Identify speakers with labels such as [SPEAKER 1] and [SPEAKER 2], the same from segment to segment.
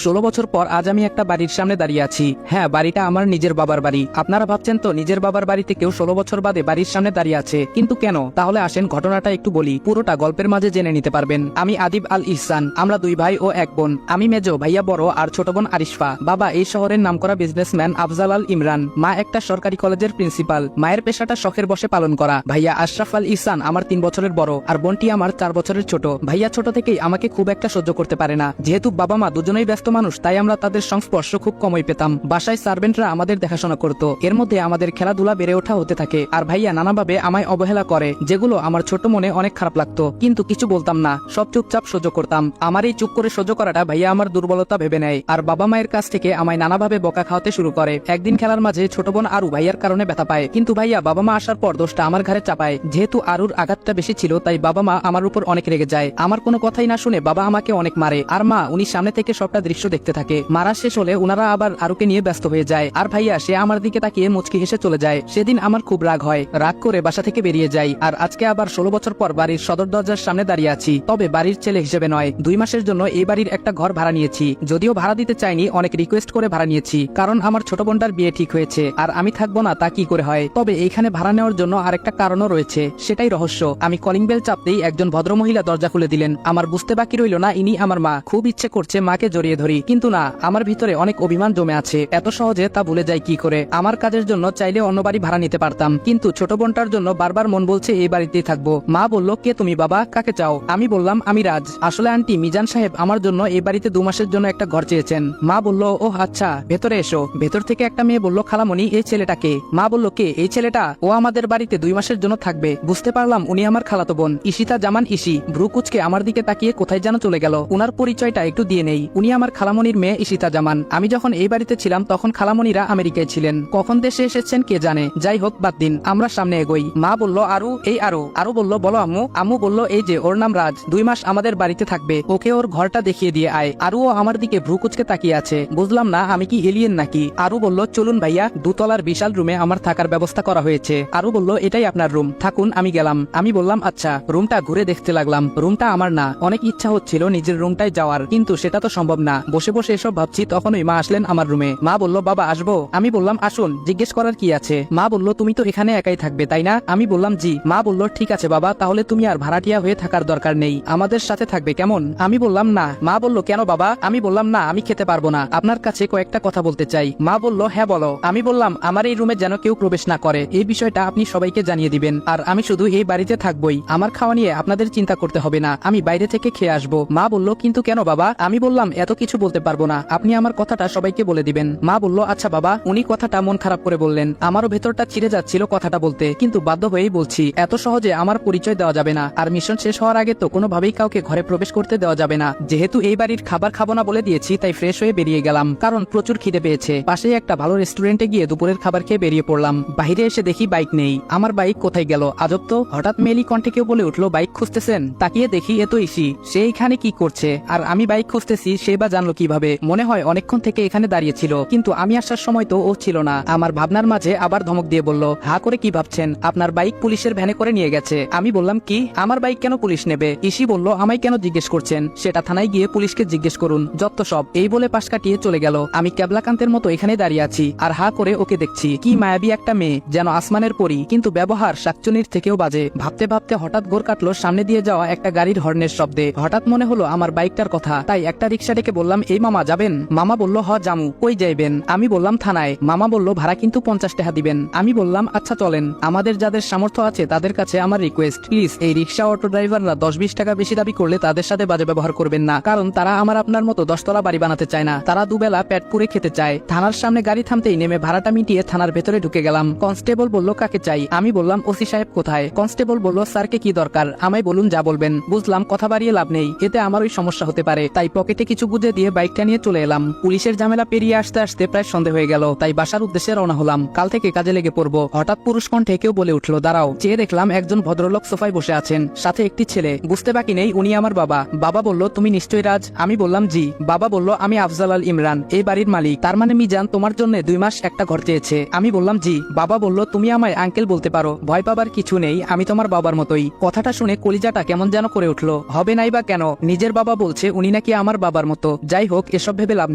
[SPEAKER 1] 16 বছর পর আজ আমি একটা বাড়ির সামনে দাঁড়িয়ে আছি। হ্যাঁ, বাড়িটা আমার নিজের বাবার বাড়ি। আপনারা ভাবছেন তো নিজের বাবার বাড়িতে কেউ 16 বছর বাদে বাড়ির সামনে দাঁড়িয়ে আছে, কিন্তু কেন? তাহলে আসেন ঘটনাটা একটু বলি, পুরোটা গল্পের মাঝে জেনে নিতে পারবেন। আমি আদিব আল ইহসান, আমরা 2 ভাই ও 1 বোন। আমি মেজো, ভাইয়া বড় আর ছোট বোন আরিশফা। বাবা এই শহরের নামকরা বিজনেসম্যান আফজাল আল ইমরান। মা একটা সরকারি কলেজের প্রিন্সিপাল। মায়ের পেশাটা শখের বসে পালন করা। ভাইয়া আশরাফ আল ইহসান আমার 3 বছরের বড় আর বোনটি আমার 4 বছরের ছোট। ভাইয়া ছোট থেকেই আমাকে খুব একটা সহ্য করতে পারে না। যেহেতু বাবা মা দুজনেই ব্যস্ত মানুষ, তাই আমরা তাদের সংস্পর্শ খুব কমই পেতাম। বাসায় সার্ভেন্টরা আমাদের দেখাশোনা করত, এর মধ্যে আমাদের খেলাধুলা বেড়ে ওঠা হতে থাকে। আর ভাইয়া নানাভাবে আমায় অবহেলা করে, যেগুলো আমার ছোট মনে অনেক খারাপ লাগতো, কিন্তু কিছু বলতাম না, সব চুপচাপ সহ্য করতাম। আমার এই চুপ করে সহ্য করাটা ভাইয়া আমার দুর্বলতা ভেবে নেয় আর বাবা মায়ের কাছ থেকে আমায় নানাভাবে বকা খাওয়াতে শুরু করে। একদিন খেলার মাঝে ছোট বোন আরু ভাইয়ার কারণে ব্যথা পায়, কিন্তু ভাইয়া বাবা মা আসার পর দোষটা আমার ঘাড়ে চাপায়। যেহেতু আরুর আঘাতটা বেশি ছিল, তাই বাবা মা আমার উপর অনেক রেগে যায়। আমার কোনো কথাই না শুনে বাবা আমাকে অনেক মারে, আর মা উনি সামনে থেকে সবটা দৃশ্য দেখতে থাকে। মারা শেষ হলে উনারা আবার আরুকে নিয়ে ব্যস্ত হয়ে যায়, আর ভাইয়া সে আমার দিকে তাকিয়ে মুচকি হেসে চলে যায়। সেদিন আমার খুব রাগ হয়, রাগ করে বাসা থেকে বেরিয়ে যাই। আর আজকে আবার 16 বছর পর বাড়ির সদর দরজার সামনে দাঁড়িয়ে আছি, তবে বাড়ির ছেলে হিসেবে নয়। 2 মাসের জন্য এই বাড়ির একটা ঘর ভাড়া নিয়েছি, যদিও ভাড়া দিতে চাইনি, অনেক রিকোয়েস্ট করে ভাড়া নিয়েছি, কারণ আমার ছোট বোনটার বিয়ে ঠিক হয়েছে আর আমি থাকবো না তা কি করে হয়। তবে এইখানে ভাড়া নেওয়ার জন্য আরেকটা কারণও রয়েছে, সেটাই রহস্য। আমি কলিং বেল চাপতেই একজন ভদ্রমহিলা দরজা খুলে দিলেন। আমার বুঝতে বাকি রইল না ইনি আমার মা। খুব ইচ্ছে করছে মাকে জড়িয়ে ধরি, কিন্তু না, আমার ভিতরে অনেক অভিমান জমে আছে। এত সহজে তা ভুলে যাই কি করে? আমার কাজের জন্য চাইলে অন্য বাড়ি ভাড়া নিতে পারতাম, কিন্তু ছোট বোনটার জন্য বারবার মন বলছে এই বাড়িতেই থাকবো। মা বলল, কে তুমি বাবা, কাকে চাও? আমি বললাম, আমি রাজ। আসলে আন্টি মিজান সাহেব আমার জন্য এই বাড়িতে 2 মাসের জন্য একটা ঘর চেয়েছেন। মা বলল, ও আচ্ছা, ভেতরে এসো। ভেতর থেকে একটা মেয়ে বলল, খালামণি এই ছেলেটাকে? মা বলল, কে এই ছেলেটা? ও আমাদের বাড়িতে 2 মাসের জন্য থাকবে। বুঝতে পারলাম উনি আমার খালাতো বোন, ইশিতা জামান ইশি। ভ্রু কুচকে আমার দিকে তাকিয়ে কোথায় যেন চলে গেল। উনার পরিচয়টা একটু দিয়ে নেই, উনি আমার খালামণির মেয়ে ইশিতা জামান। আমি যখন এই বাড়িতে ছিলাম তখন খালামণিরা আমেরিকায় ছিলেন, কখন দেশে এসেছেন কে জানে। যাই হোক, বাদ দিন, আমরা সামনে এগোই। মা বলল, আরু এই আরু। আরু বলল, বলো আম্মু। আম্মু বলল, এই যে ওর নাম রাজ, 2 মাস আমাদের বাড়িতে থাকবে, ওকে ওর ঘরটা দেখিয়ে দিয়ে আয়। আরুও আমার দিকে ভ্রু কুচকে তাকিয়ে আছে। বুঝলাম না আমি কি এলিয়েন নাকি। আরু বলল, চলুন ভাইয়া, 2 তলার বিশাল রুমে আমার থাকার ব্যবস্থা করা হয়েছে। আরু বলল, এটাই আপনার রুম, থাকুন। আমি গেলাম। আমি বললাম, আচ্ছা। রুমটা ঘুরে দেখতে লাগলাম। রুমটা আমার না। অনেক ইচ্ছা হচ্ছিল নিজের রুমটায় যাওয়ার, কিন্তু সেটা তো সম্ভব না। বসে বসে এসব ভাবছি, তখনই মা আসলেন আমার রুমে। মা বলল, বাবা আসবো? আমি বললাম, আসুন, জিজ্ঞেস করার কি আছে? মা বলল, তুমি তো এখানে একাই থাকবে তাই না? আমি বললাম, জি। মা বলল, ঠিক আছে বাবা, তাহলে তুমি আর ভাড়াটিয়া হয়ে থাকার দরকার নেই, আমাদের সাথে থাকবে, কেমন? আমি বললাম, না। মা বলল, কেন বাবা? আমি বললাম, না, আমি খেতে পারবো না, আপনার কাছে কয়েকটা কথা বলতে চাই। মা বলল, হ্যাঁ বলো। আমি বললাম, আমার এই রুমে যেন কেউ প্রবেশ না করে, এই বিষয়টা আপনি সবাইকে জানিয়ে দিবেন, আর আমি শুধু এই বাড়িতে থাকবই, আমার খাওয়া নিয়ে আপনাদের চিন্তা করতে হবে না, আমি বাইরে থেকে খেয়ে আসবো। মা বলল, কিন্তু কেন বাবা? আমি বললাম, এত কিছু বলতে পারবো না, আপনি আমার কথাটা সবাইকে বলে দিবেন। মা বলল, আচ্ছা বাবা। উনি কথাটা মন খারাপ করে বললেন। আমারও ভেতরটা ছিঁড়ে যাচ্ছিল কথাটা বলতে, কিন্তু বাধ্য হয়েই বলছি। এত সহজে আমার পরিচয় দেওয়া যাবে না, আর মিশন শেষ হওয়ার আগে তো কোনোভাবেই কাউকে ঘরে প্রবেশ করতে দেওয়া যাবে না। যেহেতু এই বাড়ির খাবার খাবো না বলে দিয়েছি, তাই ফ্রেশ হয়ে বেরিয়ে গেলাম, কারণ প্রচুর খিদে পেয়েছে। পাশেই একটা ভালো রেস্টুরেন্টে গিয়ে দুপুরের খাবার খেয়ে বেরিয়ে পড়লাম। বাইরে এসে দেখি বাইক নেই। আমার বাইক কোথায় গেল? আজব তো। হঠাৎ মেলি কণ্ঠে কেউ বলে উঠলো, বাইক খুঁজতেছেন? তাকিয়ে দেখি এ তো ইসি। সে এখানে কি করছে? আর আমি বাইক খুঁজতেছি, সে বা জানলো কিভাবে? মনে হয় অনেকক্ষণ থেকে এখানে দাঁড়িয়ে ছিল, কিন্তু আমি আসার সময় তো ও ছিল না। আমার ভাবনার মাঝে আবার ধমক দিয়ে বলল, হা করে কি ভাবছেন? আপনার বাইক পুলিশের ভ্যানে করে নিয়ে গেছে। আমি বললাম, কি? আমার বাইক কেন পুলিশ নেবে? ইসি বলল, আমায় কেন জিজ্ঞেস করছেন? সেটা থানায় গিয়ে পুলিশকে জিজ্ঞেস করুন, যত সব। এই বলে পাশ কাটিয়ে চলে গেল। আমি ক্যাবলাকান্তের মতো এখানে দাঁড়িয়ে আছি আর হা করে ওকে দেখছি। কি মায়াবী একটা মেয়ে, যেন আসমানের পরী, কিন্তু ব্যবহার শাকচুনির থেকেও বাজে। ভাবতে ভাবতে হঠাৎ গোর কাটলো সামনে দিয়ে যাওয়া একটা গাড়ির হর্নের শব্দে। হঠাৎ মনে হলো আমার বাইকটার কথা, তাই একটা রিক্সা ডেকে বললাম, এই মামা যাবেন? মামা বলল, হ জামু। কই যাইবেন? আমি বললাম, থানায়। মামা বলল, ভাড়া কিন্তু 50 টাকা দিবেন। আমি বললাম, আচ্ছা চলেন। আমাদের যাদের সামর্থ্য আছে তাদের কাছে আমার রিকোয়েস্ট, প্লিজ এই রিক্সা অটো ড্রাইভাররা 10-20 টাকা বেশি দাবি করলে তাদের সাথে বাজে ব্যবহার করবেন না, কারণ তারা আমার আপনার মতো 10 তলা বাড়ি বানাতে চায় না, তারা দুবেলা পেট পুরে খেতে চায়। থানার সামনে গাড়ি থামতেই নেমে ভাড়াটা মিটিয়ে থানার ভেতরে ঢুকে গেলাম। কনস্টেবল বলল, কাকে চাই? আমি বললাম, ওসি সাহেব কোথায়? কনস্টেবল বলল, স্যারকে কি দরকার? আমায় বলুন, যা বলবেন। বুঝলাম কথা বাড়িয়ে লাভ নেই, এতে আমার ওই সমস্যা হতে পারে, তাই পকেটে কিছু গুজে দিয়ে বাইকটা নিয়ে চলে এলাম। পুলিশের ঝামেলা পেরিয়ে আসতে আসতে প্রায় সন্ধ্যা হয়ে গেল, তাই বাসার উদ্দেশ্যে রওনা হলাম, কাল থেকে কাজে লেগে পড়বো। হঠাৎ পুরুষ কণ্ঠে কেউ বলে উঠলো, দাঁড়াও। চেয়ে দেখলাম একজন ভদ্রলোক সোফায় বসে আছেন, সাথে একটি ছেলে। বুঝতে বাকি নেই উনি আমার বাবা। বাবা বলল, তুমি নিশ্চয়ই রাজ? আমি বললাম, জি। বাবা বলল, আমি আফজাল আল ইমরান, এই বাড়ির মালিক। তার মানে মিজান তোমার জন্য 2 মাস একটা ঘর চেয়েছে? আমি বললাম, জি। বাবা বলল, তুমি আমায় আঙ্কেল বলতে পারো, ভয় পাবার কিছু নেই, আমি তোমার বাবার মতোই। কথাটা শুনে কলিজাটা কেমন যেন করে উঠলো। হবে নাই বা কেন? নিজের বাবা বলছে উনি নাকি আমার বাবার মতো, যাই হোক, এসব ভেবে লাভ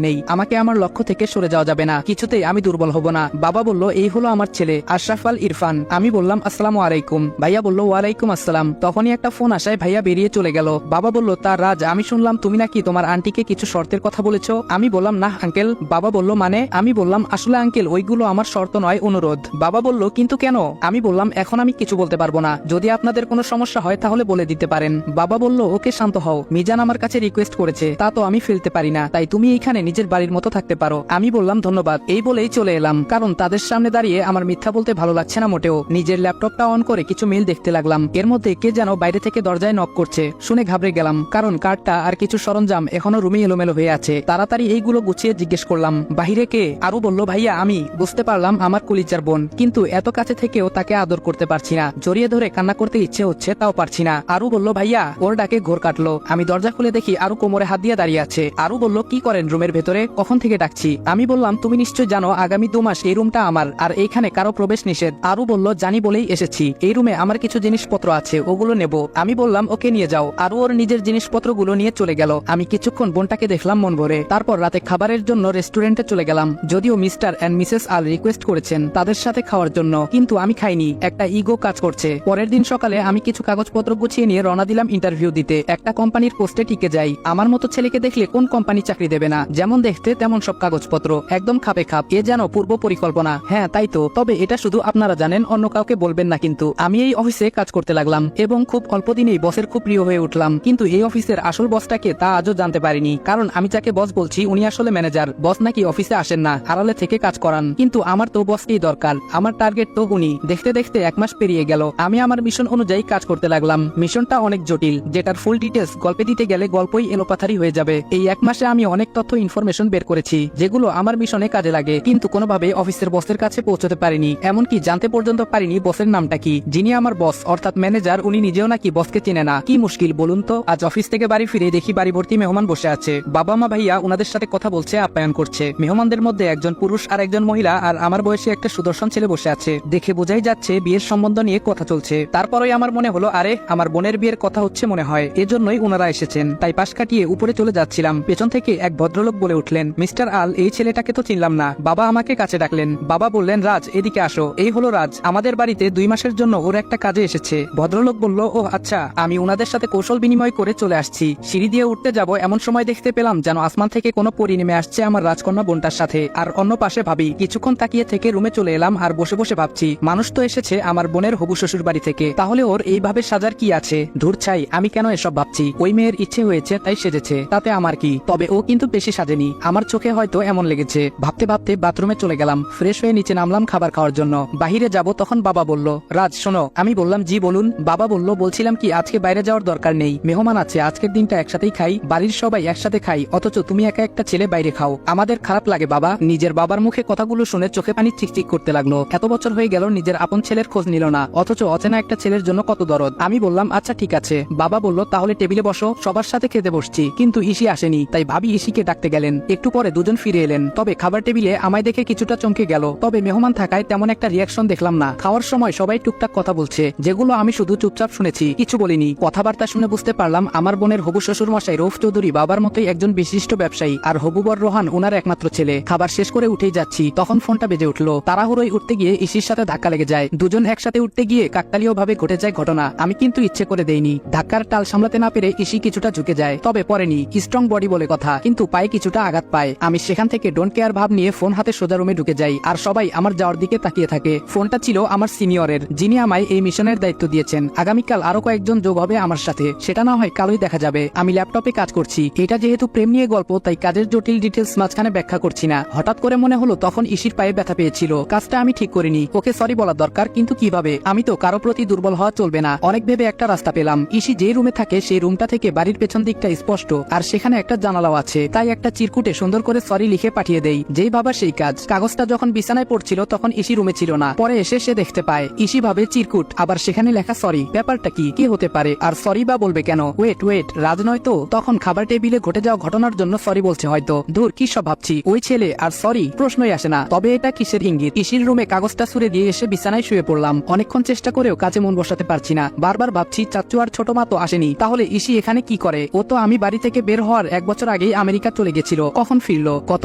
[SPEAKER 1] নেই, আমাকে আমার লক্ষ্য থেকে সরে যাওয়া যাবে না, কিছুতেই আমি দুর্বল হব না। বাবা বলল, এই হলো আমার ছেলে আশরাফ আল ইরফান। আমি বললাম, আসসালামু আলাইকুম। ভাইয়া বলল, ওয়ালাইকুম আসসালাম। তখনই একটা ফোন আসায় ভাইয়া বেরিয়ে চলে গেল। বাবা বলল, তা রাজ, আমি শুনলাম তুমি নাকি তোমার আন্টিকে কিছু শর্তের কথা বলেছো। আমি বললাম, না আঙ্কেল। বাবা বলল, মানে? আমি বললাম, আসলে আঙ্কেল, ওইগুলো আমার শর্ত নয়, অনুরোধ। বাবা বলল, কিন্তু কেন? আমি বললাম, এখন আমি কিছু বলতে পারবো না, যদি আপনাদের কোনো সমস্যা হয় তাহলে বলে দিতে পারেন। বাবা বলল, ওকে, শান্ত হও, মিজান আমার কাছে রিকোয়েস্ট করেছে, তা তো আমি ফেলতে পারি না, তাই তুমি এইখানে নিজের বাড়ির মতো থাকতে পারো। আমি বললাম, ধন্যবাদ, এই বলেই চলে এলাম, কারণ তাদের সামনে দাঁড়িয়ে আমার মিথ্যা বলতে ভালো লাগছে না মোটেও। নিজের ল্যাপটপটা অন করে কিছু মেইল দেখতে লাগলাম। এর মধ্যে কে যেন বাইরে থেকে দরজায় নক করছে, শুনে ঘাবড়ে গেলাম, কারণ কার্ডটা আর কিছু সরঞ্জাম এখনো রুমে এলোমেলো হয়ে আছে। তাড়াতাড়ি এইগুলো গুছিয়ে জিজ্ঞেস করলাম, বাহিরে কে? আরো বলল, ভাইয়া আমি। বুঝতে পারলাম আমার কলিজার বোন, কিন্তু এত কাছে থেকেও তাকে আদর করতে পারছি না, জড়িয়ে ধরে কান্না করতে ইচ্ছে হচ্ছে, তাও পারছি না। আরু বলল, ভাইয়া। ওর ডাকে ঘোর কাটলো। আমি দরজা খুলে দেখি আরু কোমরে হাত দিয়ে দাঁড়িয়ে আছে। আরু বলল, কি করেন রুমের ভেতরে? কখন থেকে ডাকছি? আমি বললাম, তুমি নিশ্চয় জানো আগামী 2 মাস এই রুমটা আমার, আর এইখানে কারো প্রবেশ নিষেধ। আরু বলল, জানি বলেই এসেছি, এই রুমে আমার কিছু জিনিসপত্র আছে, ওগুলো নেব। আমি বললাম, ওকে নিয়ে যাও। আরু ওর নিজের জিনিসপত্রগুলো নিয়ে চলে গেল। আমি কিছুক্ষণ বোনটাকে দেখলাম মন ভরে। তারপর রাতে খাবারের জন্য রেস্টুরেন্টে চলে গেলাম, যদিও মিস্টার এন্ড মিসেস আল রিকোয়েস্ট করেছেন তাদের সাথে খাওয়ার জন্য, কিন্তু আমি খাইনি, একটা ইগো কাজ করছে। পরের দিন সকালে আমি কিছু কাগজপত্র গুছিয়ে নিয়ে রওনা দিলাম ইন্টারভিউ দিতে। একটা কোম্পানির পোস্টে টিকে যাই। আমার মতো ছেলেকে দেখলে কোন কোম্পানি চাকরি দেবে না? যেমন দেখতে তেমন সব কাগজপত্র, একদম খাপে খাপ, এ যেন পূর্ব পরিকল্পনা। হ্যাঁ তাই তো, তবে এটা শুধু আপনারা জানেন, অন্য কাউকে বলবেন না। কিন্তু আমি এই অফিসে কাজ করতে লাগলাম এবং খুব অল্প দিনেই বসের খুব প্রিয় হয়ে উঠলাম, কিন্তু এই অফিসের আসল বসটাকে তা আজও জানতে পারিনি, কারণ আমি যাকে বস বলছি উনি আসলে ম্যানেজার। বস নাকি অফিসে আসেন না, আড়ালে থেকে কাজ করান, কিন্তু আমার তো বসকেই দরকার, আমার টার্গেট তো উনি। দেখতে দেখতে 1 মাস পেরিয়ে গেল। আমি আমার মিশন অনুযায়ী কাজ করতে লাগলাম। মিশনটা অনেক জটিল, যেটার ফুল ডিটেলস গল্পে দিতে গেলে গল্পই এলোপাথারি হয়ে যাবে। এই 1 মাসে আমি অনেক তথ্য ইনফরমেশন বের করেছি, যেগুলো আমার মিশনে কাজে লাগে, কিন্তু কোনোভাবে অফিসের বসের কাছে পৌঁছতে পারিনি। এমনকি জানতে পর্যন্ত পারিনি বসের নামটা কি। যিনি আমার বস অর্থাৎ ম্যানেজার, উনি নিজেও নাকি বসকে চেনে না। কি মুশকিল বলুন তো। আজ অফিস থেকে বাড়ি ফিরে দেখি বাড়ি ভর্তি মেহমান বসে আছে। বাবা মা ভাইয়া উনাদের সাথে কথা বলছে, আপ্যায়ন করছে। মেহমানদের মধ্যে একজন পুরুষ আর একজন মহিলা, আর আমার বয়সী একটা সুদর্শন ছেলে বসে আছে। দেখে বোঝাই যাচ্ছে বিয়ের সম্বন্ধ নিয়ে কথা চলছে। তারপরেই আমার মনে হলো, আরে আমার বোনের বিয়ের কথা হচ্ছে মনে হয়, এজন্যই উনারা এসেছেন। তাই পাশ কাটিয়ে উপরে চলে যাচ্ছিলাম, পেছন থেকে এক ভদ্রলোক বলে উঠলেন, মিস্টার আল, এই ছেলেটাকে তো চিনলাম না। বাবা আমাকে কাছে ডাকলেন। বাবা বললেন, রাজ, এদিকে আসো। এই হলো রাজ, আমাদের বাড়িতে 2 মাসের জন্য ওর একটা কাজে এসেছে। ভদ্রলোক বলল, ও আচ্ছা। আমি উনাদের সাথে কৌশল বিনিময় করে চলে আসছি। সিঁড়ি দিয়ে উঠতে যাব এমন সময় দেখতে পেলাম যেন আসমান থেকে কোনো পরী নেমে আসছে আমার রাজকন্যা বোনটার সাথে, আর অন্য পাশে ভাবি। কিছুক্ষণ তাকিয়ে থেকে রুমে চলে এলাম, আর বসে বসে ভাবছি, মানুষ তো এসেছে আমার বোনের হবু শ্বশুর বাড়ি থেকে, তাহলে ওর এইভাবে সাজার কি আছে? ধুর ছাই, আমি কেন এসব ভাবছি? ওই মেয়ের ইচ্ছে হয়েছে তাই সেজেছে, তাতে আমার কি? তবে ও কিন্তু বেশি সাজেনি, আমার চোখে হয়তো এমন লেগেছে। ভাবতে ভাবতে বাথরুমে চলে গেলাম, ফ্রেশ হয়ে নিচে নামলাম খাবার খাওয়ার জন্য। বাহিরে যাব তখন বাবা বলল, রাজ শোনো। আমি বললাম, জি বলুন। বাবা বলল, বলছিলাম কি, আজকে বাইরে যাওয়ার দরকার নেই, মেহমান আছে, আজকের দিনটা একসাথেই খাই, বাড়ির সবাই একসাথে খাই, অথচ তুমি একা একটা ছেলে বাইরে খাও, আমাদের খারাপ লাগে বাবা। নিজের বাবার মুখে কথাগুলো শুনে চোখে পানি চিকচিক করতে লাগলো। এত বছর হয়ে গেল নিজের আপন ছেলের খোঁজ নিল না, অথচ অচেনা একটা ছেলের জন্য কত দরদ। আমি বললাম, আচ্ছা ঠিক আছে। বাবা বলল, তাহলে টেবিলে বসো, সবার সাথে খেতে বসছি। কিন্তু ইসি আসেনি, তাই ভাবি ইসিকে ডাকতে গেলেন। একটু পরে দুজন ফিরে এলেন, তবে খাবার টেবিলে আমায় দেখে কিছুটা চমকে গেল, তবে মেহমান থাকায় তেমন একটা রিয়াকশন দেখলাম না। খাওয়ার সময় সবাই টুকটাক কথা বলছে, যেগুলো আমি শুধু চুপচাপ শুনেছি, কিছু বলিনি। কথাবার্তা শুনে বুঝতে পারলাম আমার বোনের হবু শ্বশুর মশাই রৌফ চৌধুরী বাবার মতোই একজন বিশিষ্ট ব্যবসায়ী, আর হবুবর রোহান ওনার একমাত্র ছেলে। খাবার শেষ করে উঠেই যাচ্ছি, তখন ফোনটা বেজে উঠলো। তাড়াহুড়োই উঠতে গিয়ে ইসির সাথে ধাক্কা লেগে যায়। দুজন একসাথে উঠতে গিয়ে কাকতালীয় ভাবে ঘটে যায় ঘটনা। আমি কিন্তু ইচ্ছে করে দেইনি। ধাক্কার টাল সামলাতে না পেরে ইসি কিছুটা ঝুঁকে যায়, তবে পরেনি। স্ট্রং বডি বলে কথা, কিন্তু পায়ে কিছুটা আঘাত পায়। আমি সেখান থেকে ডোন্ট কেয়ার ভাব নিয়ে ফোন হাতে সোজা রুমে ঢুকে যাই, আর সবাই আমার যাওয়ার দিকে তাকিয়ে থাকে। ফোনটা ছিল আমার সিনিয়রের, যিনি আমায় এই মিশনের দায়িত্ব দিয়েছেন। আগামীকাল আরো কয়েকজন যোগ হবে আমার সাথে, সেটা না হয় কালই দেখা যাবে। আমি ল্যাপটপে কাজ করছি, এটা যেহেতু প্রেম নিয়ে গল্প, তাই কাজের জটিল ডিটেলস মাঝখানে ব্যাখ্যা করছি না। হঠাৎ করে মনে হলো তখন ইসির পায়ে ব্যথা পেয়েছিল, কাজটা আমি ঠিক করিনি, ওকে সরি বলা দরকার, কিন্তু কিভাবে? আমি তো কারো প্রতি দুর্বল হওয়া চলবে না। অনেক ভেবে একটা রাস্তা পেলাম। ইসি যে রুমে থাকে সেই রুমটা থেকে বাড়ির পেছন দিকটা স্পষ্ট, আর সেখানে একটা জানালাও আছে, তাই একটা চিরকুটে সুন্দর করে সরি লিখে পাঠিয়ে দেই। যেই ভাবা সেই কাজ। কাগজটা যখন বিছানায় পড়ছিল তখন ইসি রুমে ছিল না, পরে এসে সে দেখতে পায় ইসি ভাবে চিরকুট, আবার সেখানে লেখা সরি। ব্যাপারটা কি হতে পারে? আর সরি বা বলবে কেন? ওয়েট, রাজ নয় তো? তখন খাবার টেবিলে ঘটে যাওয়া ঘটনার জন্য সরি বলছে হয়তো। ধুর, কি সব ভাবছি। ওই ছেলে আর সরি, প্রশ্নই আসে না। তবে এটা কিসের ইঙ্গিত? ইসির রুমে কাগজটা ছুড়ে দিয়ে এসে বিছানায় শুয়ে পড়লাম। অনেকক্ষণ চেষ্টা করেও কাজে মন বসাতে পারছি না। বারবার ভাবছি, চাচ্চু আর ছোট মা তো আসেনি, তাহলে ইসি এখানে কি করে? ও তো আমি বাড়ি থেকে বের হওয়ার 1 বছর বছর আগেই আমেরিকা চলে গেছিল, কখন ফিরলো? গত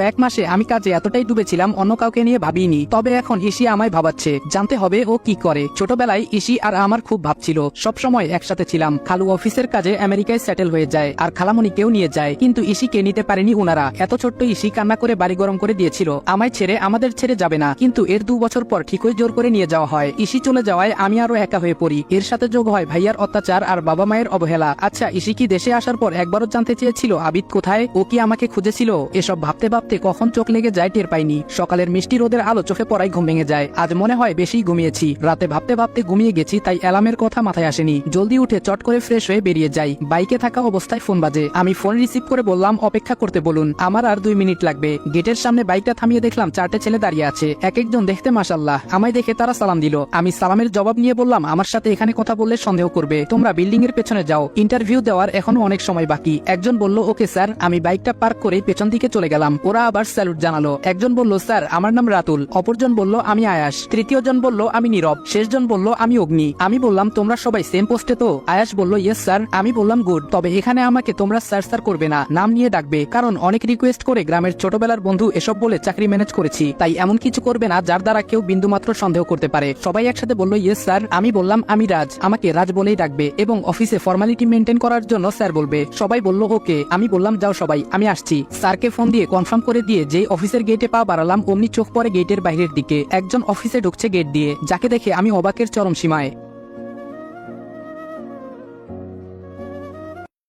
[SPEAKER 1] 1 মাসে আমি কাজে এতটাই ডুবেছিলাম, অন্য কাউকে নিয়ে ভাবিনি। তবে এখন ইসি আমায় ভাবাচ্ছে, জানতে হবে ও কি করে। ছোটবেলায় ইসি আর আমার খুব ভাবছিল, সবসময় একসাথে ছিলাম। খালু অফিসের কাজে আমেরিকায় সেটেল হয়ে যায় আর খালামণিকেও নিয়ে যায়, কিন্তু ইসিকে নিতে পারেনি উনারা। এত ছোট্ট ইসি কান্না করে বাড়ি গরম করে দিয়েছিল, আমায় ছেড়ে আমাদের ছেড়ে যাবে না, কিন্তু এর 2 বছর পর ঠিকই জোর করে নিয়ে যাওয়া হয়। ইসি চলে যাওয়ায় আমি আরো একা হয়ে পড়ি। এর সাথে যোগ হয় ভাইয়ার অত্যাচার আর বাবা মায়ের অবহেলা। আচ্ছা, ইসি কি দেশে আসার পর একবারও জানতে চেয়েছিল আবিদ কোথায়? ও কি আমাকে খুঁজেছিল? এসব ভাবতে ভাবতে কখন চোখ লেগে যায় টের পাইনি। সকালের মিষ্টি রোদের আলো চোখে পড়ায় ঘুম ভেঙে যায়। আজ মনে হয় বেশি ঘুমিয়েছি, রাতে ভাবতে ভাবতে ঘুমিয়ে গেছি, তাই অ্যালার্মের কথা মাথায় আসেনি। জলদি উঠে চট করে ফ্রেশ হয়ে বেরিয়ে যাই। বাইকে থাকা অবস্থায় ফোন বাজে। আমি ফোন রিসিভ করে বললাম অপেক্ষা করতে বলুন, আমার আর 2 মিনিট লাগবে। গেটের সামনে বাইকটা থামিয়ে দেখলাম 4টে ছেলে দাঁড়িয়ে আছে, এক একজন দেখতে মাশাআল্লাহ। আমায় দেখে তারা সালাম দিল। আমি সালামের জবাব নিয়ে বললাম আমার সাথে এখানে কথা বললে সন্দেহ করবে, তোমরা বিল্ডিং এর পেছনে যাও, ইন্টারভিউ দেওয়ার এখনো অনেক সময় বাকি। একজন বলল ওকে স্যার। আমি বাইকটা পার্ক করে পেছন দিকে চলে গেলাম। ওরা আবার স্যালুট জানালো। একজন বলল স্যার আমার নাম রাতুল, অপরজন বলল আমি আয়াস, তৃতীয় জন বলল আমি নীরব, শেষজন বলল আমি অগ্নি। আমি বললাম তোমরা সবাই সেম পোস্টে তো? আয়াস বলল ইয়েস স্যার। আমি বললাম গুড, তবে এখানে আমাকে তোমরা স্যার স্যার করবে না, নাম নিয়ে ডাকবে, কারণ অনেক রিকোয়েস্ট করে গ্রামের ছোটবেলার বন্ধু এসব বলে চাকরি ম্যানেজ করেছি, তাই এমন কিছু করবে না যার দ্বারা কেউ বিন্দুমাত্র সন্দেহ করতে পারে। সবাই একসাথে বলল ইয়েস স্যার। আমি বললাম আমি রাজ, আমাকে রাজ বলেই ডাকবে এবং অফিসে ফর্মালিটি মেনটেন করার জন্য স্যার বলবে। সবাই বলল ওকে। আমি বললাম যাও সবাই, আমি আসছি। স্যারকে ফোন দিয়ে কনফার্ম করে দিয়ে যেই অফিসের গেটে পা বাড়ালাম অমনি চোখ পড়ে গেটের বাইরের দিকে। একজন অফিসে ঢুকছে গেট দিয়ে, যাকে দেখে আমি অবাকের চরম সীমায়।